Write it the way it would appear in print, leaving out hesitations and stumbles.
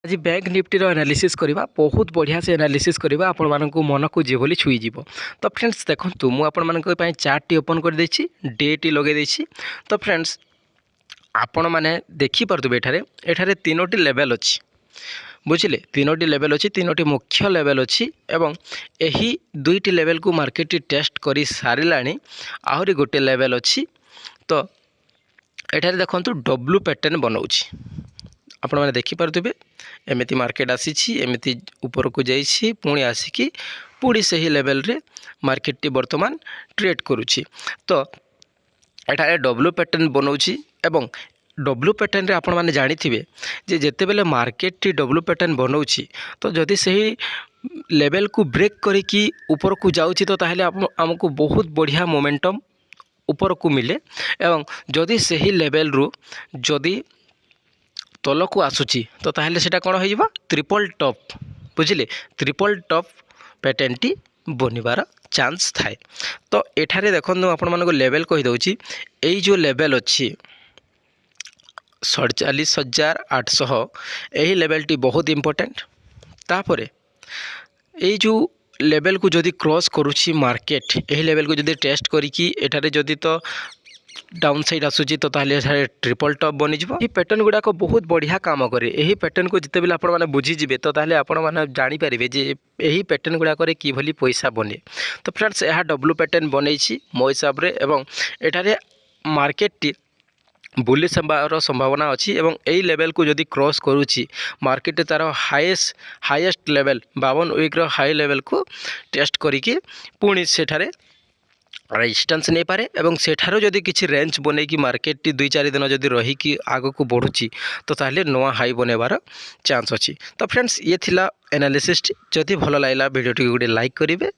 आज bank Nifty analysis करवा बहुत बढ़िया से एनालिसिस करवा आपण मानक मन को जे भली छुईजी। तो फ्रेंड्स देखो मुझे चार्ट टी ओपन कर डे टी लगे। तो फ्रेंड्स आपण मैंने देखिपे एठारे तीनोटी लेवल अच्छी बुझिले तीनोटी लेवल अच्छी तीनोटी मुख्य लेवल अच्छी एवं यही दुईटी लेवल को मार्केट टेस्ट कर सारा आहरी गोटे लेवल अच्छी। तो एठारे देखो डब्ल्यू पैटर्न बनाऊँच आपण मैंने देखिपे एमती मार्केट आसी एमती ऊपर को जाइए पुणी आसिकी पुणी से ही लेवल रे मार्केट टी वर्तमान ट्रेड करुच्ची। तो एठारे डब्ल्यू पैटर्न बनाऊँच एवं डब्ल्यू पैटर्न रे आपण मैंने जानिथिबे जे जेते बेले मार्केट टी डब्ल्यू पैटर्न बनाऊँच तो जदि सही लेवल को ब्रेक करिकी ऊपर को जाउची तो ताहले हमको बहुत बढ़िया मोमेंटम ऊपर को मिले एवं जदि सही लेवल रु जदि तल को आसूची तो ताहले सेटा कौन हो ट्रिपल टॉप बुझिले ट्रिपल टॉप पैटर्न टी बनिबार चांस थाए। तो एठारे देखो आपण मानको लेवल कहि दउची एई जो लेवल अच्छी 47,800 यही लेवल टी बहुत इम्पोर्टेंट। तापरे एई जो लेवल को जदि क्रॉस करुची मार्केट यही लेवल को जदि टेस्ट करिकी एठारे जदि तो डाउन साइड आसूची तो ताहले ट्रिपल टॉप बनीजिवो। ये पैटर्न गुड़ाक बहुत बढ़िया काम करे। यही पैटर्न को जिते बेले आपण माने बुझीजिबे तो ताहले आपण माने जानि परिबे जे यही पैटर्न गुड़ाक कि भली पैसा बने। तो फ्रेंड्स यह डब्ल्यू पैटर्न बनैछि मो हिसाब रे एवं एठारे मार्केट टी बुलिश हेबार संभावना अच्छी एवं यही लेवल को जदि क्रॉस करुच्ची मार्केट तार highest level 52 week high level को टेस्ट करिकी पुणी सेठारे रेजिस्टेंस नहीं पारे एवं सेठारो जदि किसी रेंज बने कि मार्केट टी 2-4 दिन जदि रही कि आग को बढ़ुची तो ताहले नवा हाई बनेबार चांस अच्छी। तो फ्रेंड्स ये थिला एनालिसिस जदि भल लागला वीडियो टी गोटे लाइक करेंगे।